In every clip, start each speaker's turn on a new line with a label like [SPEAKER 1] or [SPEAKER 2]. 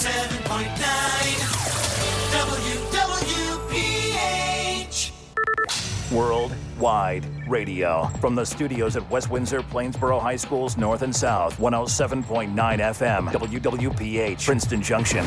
[SPEAKER 1] WWPH.
[SPEAKER 2] Worldwide radio. From the studios at West Windsor, Plainsboro High Schools, North and South, 107.9 FM, WWPH, Princeton Junction.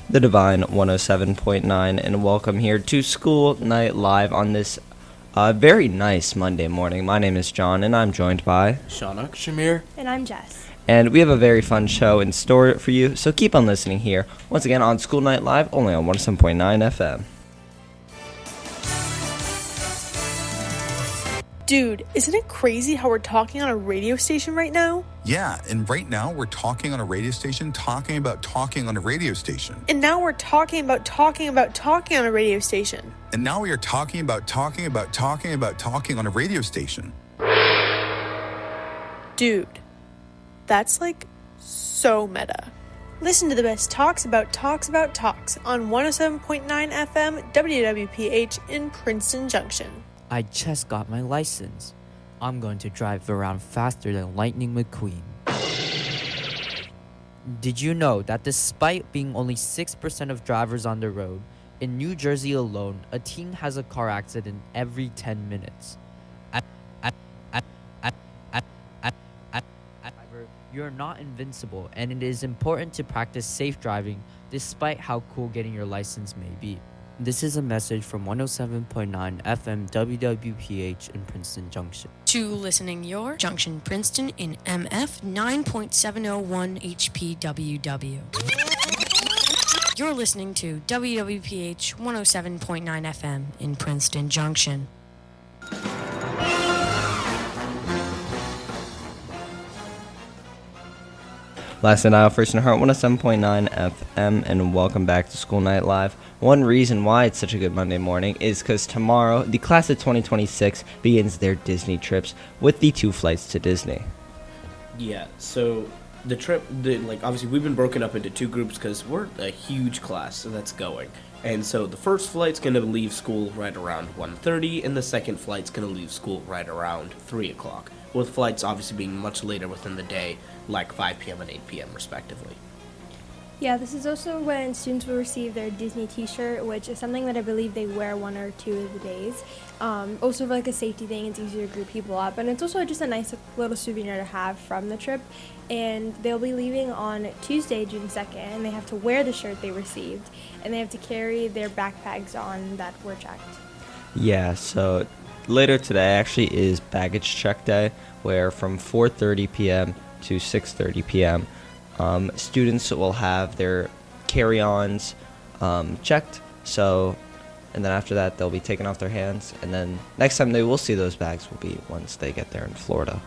[SPEAKER 3] The Divine 107.9, and welcome here to School Night Live on this very nice Monday morning. My name is John, and I'm joined by
[SPEAKER 4] Shaunak, Shahmeer,
[SPEAKER 5] and I'm Jess.
[SPEAKER 3] And we have a very fun show in store for you, so keep on listening here. Once again on School Night Live, only on 107.9 FM.
[SPEAKER 5] Dude, isn't it crazy how we're talking on a radio station right now?
[SPEAKER 6] Yeah, and right now we're talking on a radio station, talking about talking on a radio station.
[SPEAKER 5] And now we're talking about talking on a radio station.
[SPEAKER 6] And now we are talking about talking on a radio station.
[SPEAKER 5] Dude, that's like so meta. Listen to the best talks about talks on 107.9 FM WWPH in Princeton Junction.
[SPEAKER 7] I just got my license. I'm going to drive around faster than Lightning McQueen. Did you know that despite being only 6% of drivers on the road, in New Jersey alone, a teen has a car accident every 10 minutes? You're not invincible, and it is important to practice safe driving despite how cool getting your license may be. This is a message from 107.9 FM WWPH in Princeton Junction.
[SPEAKER 8] To listening your Junction Princeton in MF 9.701 HPWW. You're listening to WWPH 107.9 FM in Princeton Junction.
[SPEAKER 3] Last night, First and Heart 107.9 FM, and welcome back to School Night Live. One reason why it's such a good Monday morning is because tomorrow, the class of 2026 begins their Disney trips with the 2 flights to Disney.
[SPEAKER 4] Yeah, so the trip, obviously we've been broken up into 2 groups because we're a huge class that's going. And so the first flight's going to leave school right around 1:30, and the second flight's going to leave school right around 3 o'clock, with flights obviously being much later within the day, like 5 p.m. and 8 p.m. respectively.
[SPEAKER 9] Yeah, this is also when students will receive their Disney t-shirt, which is something that I believe they wear 1 or 2 of the days. Also for like a safety thing, it's easier to group people up, and it's also just a nice little souvenir to have from the trip. And they'll be leaving on Tuesday, June 2nd, and they have to wear the shirt they received, and they have to carry their backpacks on that were checked.
[SPEAKER 3] Yeah, so later today actually is baggage check day, where from 4:30 p.m. to 6:30 p.m. Students will have their carry-ons checked, and then after that they'll be taken off their hands, and then next time they will see those bags will be once they get there in Florida.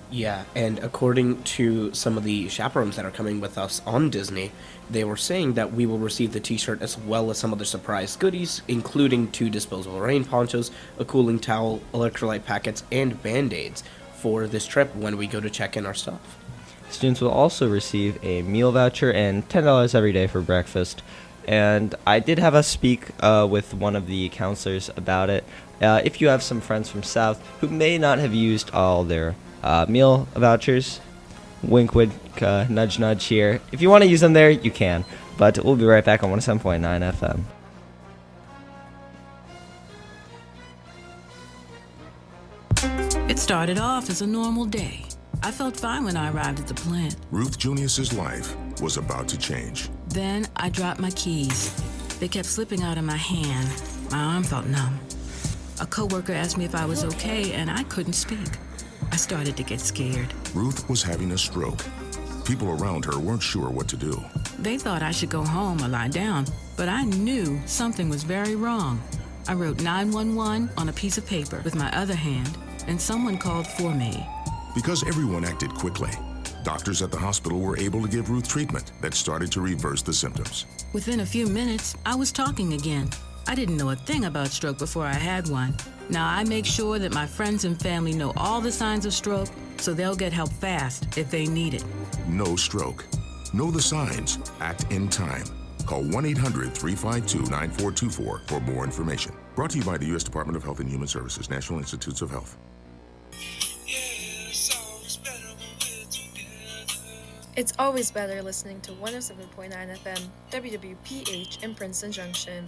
[SPEAKER 4] Yeah, and according to some of the chaperones that are coming with us on Disney, they were saying that we will receive the t-shirt as well as some other surprise goodies, including 2 disposable rain ponchos, a cooling towel, electrolyte packets, and Band-Aids for this trip when we go to check in our stuff.
[SPEAKER 3] Students will also receive a meal voucher and $10 every day for breakfast. And I did have us speak with one of the counselors about it. If you have some friends from South who may not have used all their meal vouchers, wink, wink, nudge, nudge here. If you want to use them there, you can. But we'll be right back on 107.9 FM.
[SPEAKER 10] It started off as a normal day. I felt fine when I arrived at the plant.
[SPEAKER 11] Ruth Junius's life was about to change.
[SPEAKER 10] Then I dropped my keys. They kept slipping out of my hand. My arm felt numb. A coworker asked me if I was okay, and I couldn't speak. I started to get scared.
[SPEAKER 11] Ruth was having a stroke. People around her weren't sure what to do.
[SPEAKER 10] They thought I should go home or lie down, but I knew something was very wrong. I wrote 911 on a piece of paper with my other hand, and someone called for me.
[SPEAKER 11] Because everyone acted quickly, doctors at the hospital were able to give Ruth treatment that started to reverse the symptoms.
[SPEAKER 10] Within a few minutes, I was talking again. I didn't know a thing about stroke before I had one. Now I make sure that my friends and family know all the signs of stroke, so they'll get help fast if they need it.
[SPEAKER 11] No stroke. Know the signs. Act in time. Call 1-800-352-9424 for more information. Brought to you by the U.S. Department of Health and Human Services, National Institutes of Health.
[SPEAKER 1] Yeah. It's always better listening to 107.9 FM, WWPH in Princeton Junction.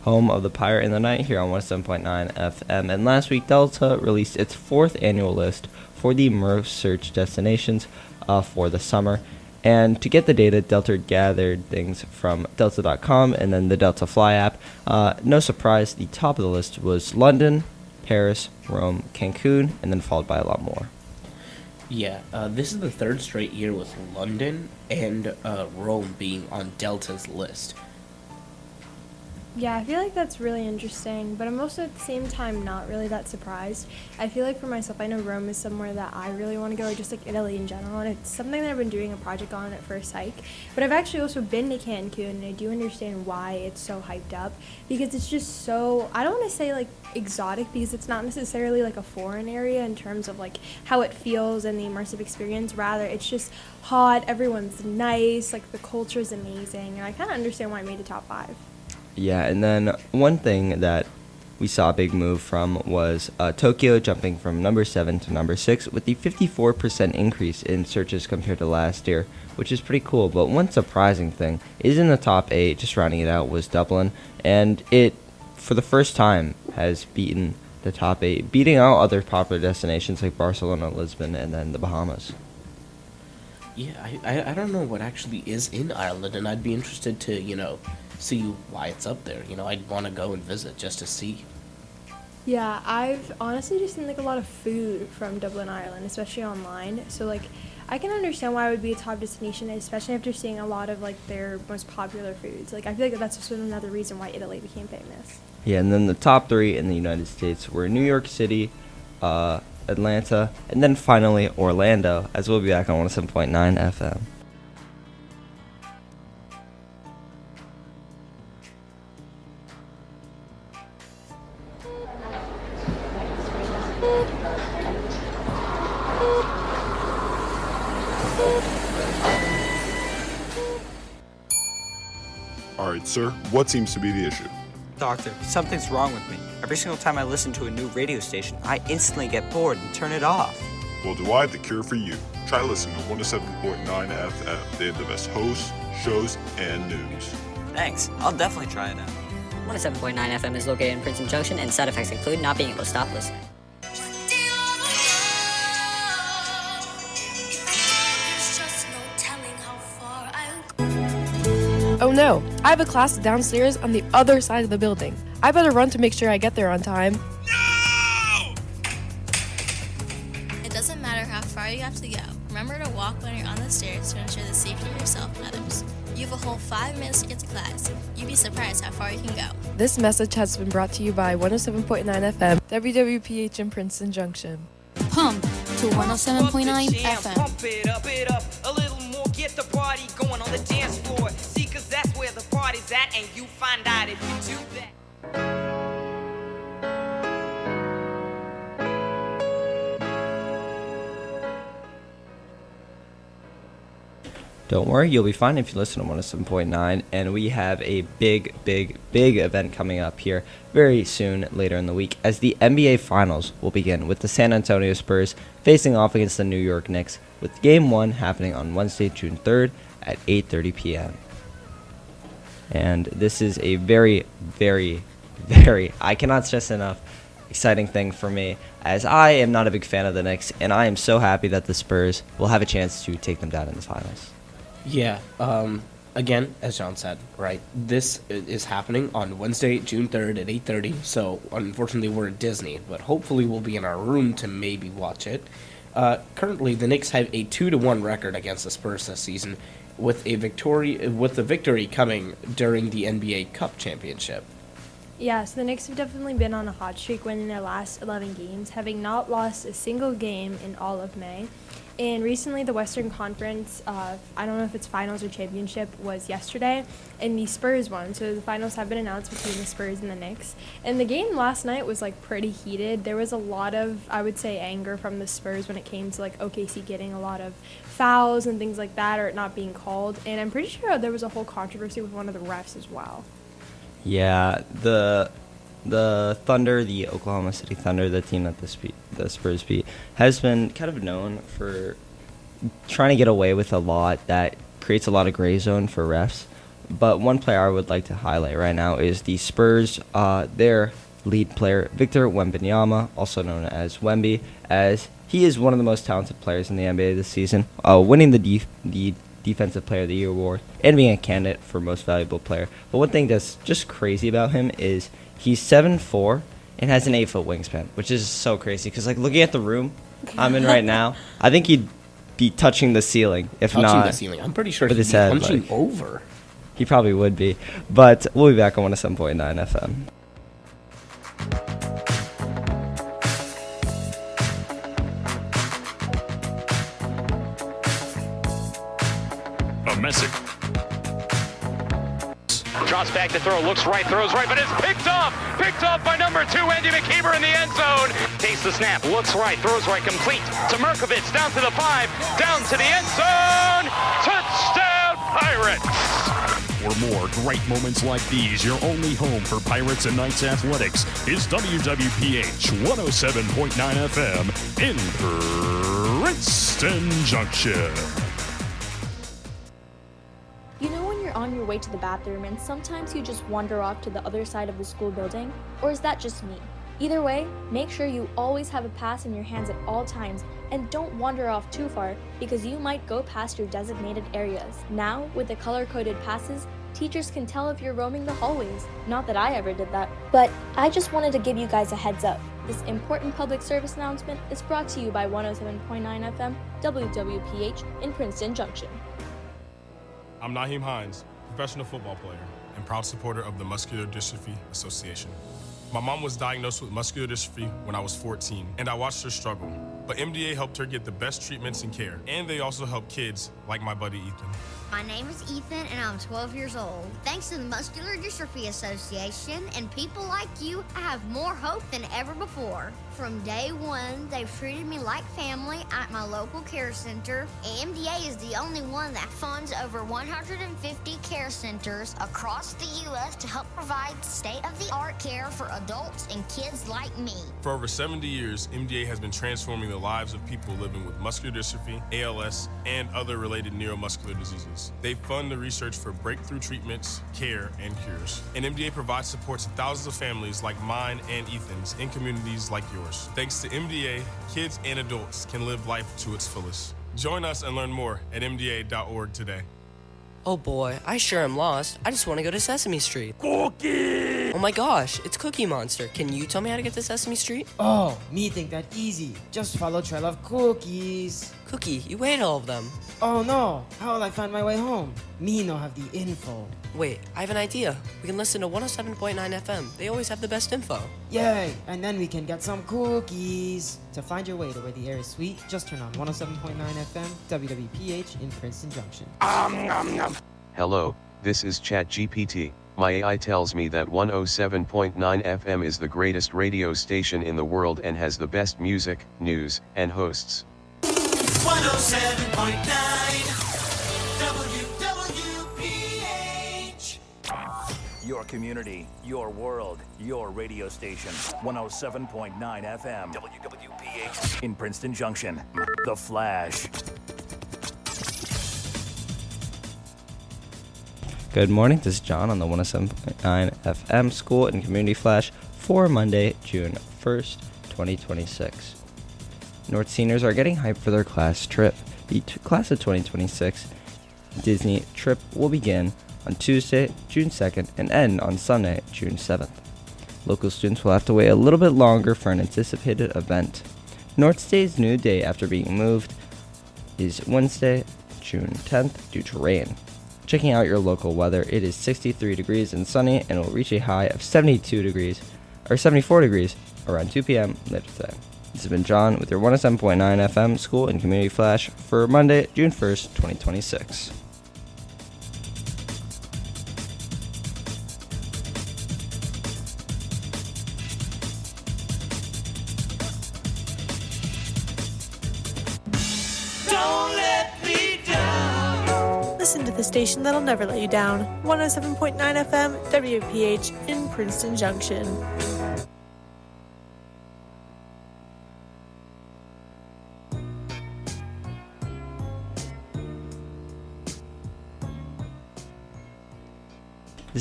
[SPEAKER 3] Home of the Pirate in the Night here on 107.9 FM. And last week, Delta released its 4th annual list for the MERV search destinations for the summer. And to get the data, Delta gathered things from Delta.com and then the Delta Fly app. No surprise, the top of the list was London, Paris, Rome, Cancun, and then followed by a lot more.
[SPEAKER 4] Yeah, this is the 3rd straight year with London and Rome being on Delta's list.
[SPEAKER 9] Yeah, I feel like that's really interesting, but I'm also at the same time not really that surprised. I feel like for myself, I know Rome is somewhere that I really want to go, or just like Italy in general, and it's something that I've been doing a project on at first hike. But I've actually also been to Cancun, and I do understand why it's so hyped up, because it's just so, I don't want to say like exotic, because it's not necessarily like a foreign area in terms of like how it feels and the immersive experience. Rather, it's just hot, everyone's nice, like the culture is amazing, and I kind of understand why it made the top 5.
[SPEAKER 3] Yeah, and then one thing that we saw a big move from was Tokyo jumping from number 7 to number 6 with the 54% increase in searches compared to last year, which is pretty cool. But one surprising thing is in the top 8, just rounding it out, was Dublin, and it, for the first time, has beaten the top 8, beating out other popular destinations like Barcelona, Lisbon, and then the Bahamas.
[SPEAKER 4] Yeah, I don't know what actually is in Ireland, and I'd be interested to, see why it's up there. I'd want to go and visit just to see.
[SPEAKER 9] Yeah, I've honestly just seen like a lot of food from Dublin, Ireland, especially online. So like, I can understand why it would be a top destination, especially after seeing a lot of like their most popular foods. Like, I feel like that's also another reason why Italy became famous.
[SPEAKER 3] Yeah, and then the top 3 in the United States were New York City, Atlanta, and then finally Orlando, as we'll be back on 107.9 FM.
[SPEAKER 12] All right, sir, what seems to be the issue?
[SPEAKER 13] Doctor, something's wrong with me. Every single time I listen to a new radio station, I instantly get bored and turn it off.
[SPEAKER 12] Well, do I have the cure for you? Try listening to 107.9 FM. They have the best hosts, shows, and news.
[SPEAKER 13] Thanks. I'll definitely try it out.
[SPEAKER 14] 107.9 FM is located in Princeton Junction, and side effects include not being able to stop listening.
[SPEAKER 1] Oh no, I have a class downstairs on the other side of the building. I better run to make sure I get there on time.
[SPEAKER 15] It doesn't matter how far you have to go. Remember to walk when you're on the stairs to ensure the safety of yourself and others. You have a whole 5 minutes to get to class. You'd be surprised how far you can go.
[SPEAKER 1] This message has been brought to you by 107.9 FM, WWPH in Princeton Junction.
[SPEAKER 8] Pump to 107.9 FM.
[SPEAKER 16] Pump it up, a little more, get the party going on the dance floor. See, cause that's where the party's at, and you find out if you do that.
[SPEAKER 3] Don't worry, you'll be fine if you listen to 107.9, and we have a big event coming up here very soon later in the week as the NBA Finals will begin with the San Antonio Spurs facing off against the New York Knicks, with Game 1 happening on Wednesday, June 3rd at 8:30 p.m. And this is a very, I cannot stress enough, exciting thing for me, as I am not a big fan of the Knicks, and I am so happy that the Spurs will have a chance to take them down in the finals.
[SPEAKER 4] Yeah, again, as John said, right, this is happening on Wednesday, June 3rd at 8:30, so unfortunately we're at Disney, but hopefully we'll be in our room to maybe watch it. Currently, the Knicks have a 2-1 record against the Spurs this season, with the victory coming during the NBA Cup Championship.
[SPEAKER 9] Yeah, so the Knicks have definitely been on a hot streak, winning their last 11 games, having not lost a single game in all of May. And recently, the Western Conference, I don't know if it's finals or championship, was yesterday, and the Spurs won. So the finals have been announced between the Spurs and the Knicks. And the game last night was, like, pretty heated. There was a lot of, I would say, anger from the Spurs when it came to, like, OKC getting a lot of fouls and things like that, or it not being called. And I'm pretty sure there was a whole controversy with one of the refs as well.
[SPEAKER 3] Yeah, the the Thunder, the Oklahoma City Thunder, the team that the Spurs beat, has been kind of known for trying to get away with a lot that creates a lot of gray zone for refs. But one player I would like to highlight right now is the Spurs, their lead player, Victor Wembanyama, also known as Wemby, as he is one of the most talented players in the NBA this season, winning the Defensive Player of the Year award and being a candidate for Most Valuable Player. But one thing that's just crazy about him is he's 7'4" and has an 8-foot wingspan, which is so crazy. Because like looking at the room I'm in right now, I think he'd be touching the ceiling, if not
[SPEAKER 4] touching the ceiling. I'm pretty sure
[SPEAKER 3] with
[SPEAKER 4] he'd
[SPEAKER 3] his
[SPEAKER 4] be
[SPEAKER 3] head,
[SPEAKER 4] punching
[SPEAKER 3] like,
[SPEAKER 4] over.
[SPEAKER 3] He probably would be. But we'll be back on 107.9 FM.
[SPEAKER 17] A message. Drops back to throw, looks right, throws right, but it's picked off by number 2, Andy McKeever in the end zone. Takes the snap, looks right, throws right, complete to Merkovich, down to the 5, down to the end zone. Touchdown, Pirates!
[SPEAKER 18] For more great moments like these, your only home for Pirates and Knights athletics is WWPH 107.9 FM in Princeton Junction.
[SPEAKER 19] You know when you're on your way to the bathroom and sometimes you just wander off to the other side of the school building? Or is that just me? Either way, make sure you always have a pass in your hands at all times and don't wander off too far because you might go past your designated areas. Now, with the color-coded passes, teachers can tell if you're roaming the hallways. Not that I ever did that, but I just wanted to give you guys a heads up. This important public service announcement is brought to you by 107.9 FM WWPH in Princeton Junction.
[SPEAKER 20] I'm Naheem Hines, professional football player and proud supporter of the Muscular Dystrophy Association. My mom was diagnosed with muscular dystrophy when I was 14, and I watched her struggle. But MDA helped her get the best treatments and care, and they also help kids like my buddy Ethan.
[SPEAKER 21] My name is Ethan, and I'm 12 years old. Thanks to the Muscular Dystrophy Association and people like you, I have more hope than ever before. From day one, they've treated me like family at my local care center. AMDA is the only one that funds over 150 care centers across the U.S. to help provide state-of-the-art care for adults and kids like me.
[SPEAKER 20] For over 70 years, MDA has been transforming the lives of people living with muscular dystrophy, ALS, and other related neuromuscular diseases. They fund the research for breakthrough treatments, care, and cures. And MDA provides support to thousands of families like mine and Ethan's in communities like yours. Thanks to MDA, kids and adults can live life to its fullest. Join us and learn more at mda.org today.
[SPEAKER 22] Oh boy, I sure am lost. I just want to go to Sesame Street. Cookie! Oh my gosh, it's Cookie Monster. Can you tell me how to get to Sesame Street?
[SPEAKER 23] Oh, me think that easy. Just follow trail of cookies.
[SPEAKER 22] Cookie, you ate all of them.
[SPEAKER 23] Oh no, how will I find my way home? Me no have the info.
[SPEAKER 22] Wait, I have an idea. We can listen to 107.9 FM. They always have the best info.
[SPEAKER 23] Yay, and then we can get some cookies. To find your way to where the air is sweet, just turn on 107.9 FM WWPH in Princeton Junction.
[SPEAKER 24] Hello, this is ChatGPT. My AI tells me that 107.9 FM is the greatest radio station in the world and has the best music, news, and hosts.
[SPEAKER 25] 107.9 WWPH.
[SPEAKER 2] Your community, your world, your radio station. 107.9 FM. WWPH in Princeton Junction. The Flash.
[SPEAKER 3] Good morning, this is John on the 107.9 FM School and Community Flash for Monday, June 1st, 2026. North seniors are getting hyped for their class trip. The class of 2026 Disney trip will begin on Tuesday, June 2nd, and end on Sunday, June 7th. Local students will have to wait a little bit longer for an anticipated event. North Day's new day after being moved is Wednesday, June 10th, due to rain. Checking out your local weather, it is 63 degrees and sunny and will reach a high of 74 degrees around 2 p.m. later today. This has been John with your 107.9 FM School and Community Flash for Monday, June 1st, 2026.
[SPEAKER 25] Don't let me down.
[SPEAKER 5] Listen to the station that'll never let you down. 107.9 FM WPH in Princeton Junction.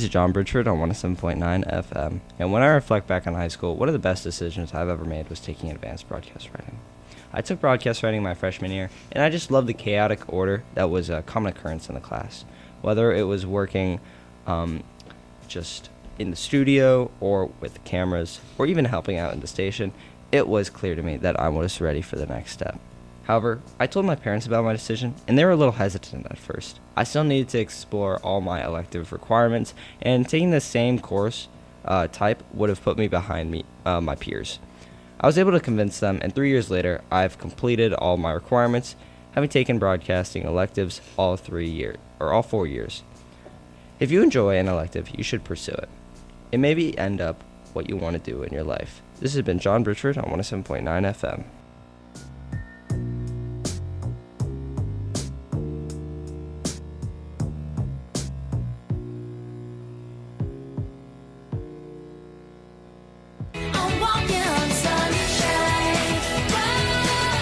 [SPEAKER 3] This is John Bridgeford on 107.9 FM. And when I reflect back on high school, one of the best decisions I've ever made was taking advanced broadcast writing. I took broadcast writing my freshman year, and I just loved the chaotic order that was a common occurrence in the class. Whether it was working just in the studio or with the cameras or even helping out in the station, it was clear to me that I was ready for the next step. However, I told my parents about my decision, and they were a little hesitant at first. I still needed to explore all my elective requirements, and taking the same course type would have put me behind my peers. I was able to convince them, and 3 years later, I've completed all my requirements, having taken broadcasting electives all 4 years. If you enjoy an elective, you should pursue it. It may end up what you want to do in your life. This has been John Bridgeford on 107.9 FM.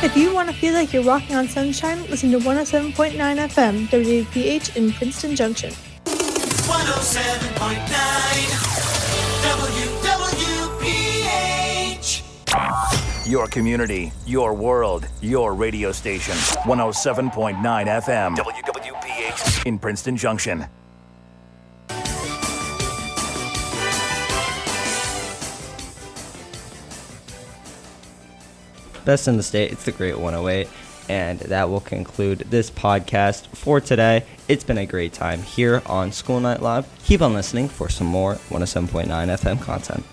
[SPEAKER 5] If you want to feel like you're walking on sunshine, listen to 107.9 FM, WWPH in Princeton Junction.
[SPEAKER 25] 107.9 WWPH.
[SPEAKER 2] Your community, your world, your radio station. 107.9 FM, WWPH in Princeton Junction.
[SPEAKER 3] Best in the state, it's the Great 108, and that will conclude this podcast for today. It's been a great time here on School Night Live. Keep on listening for some more 107.9 FM content.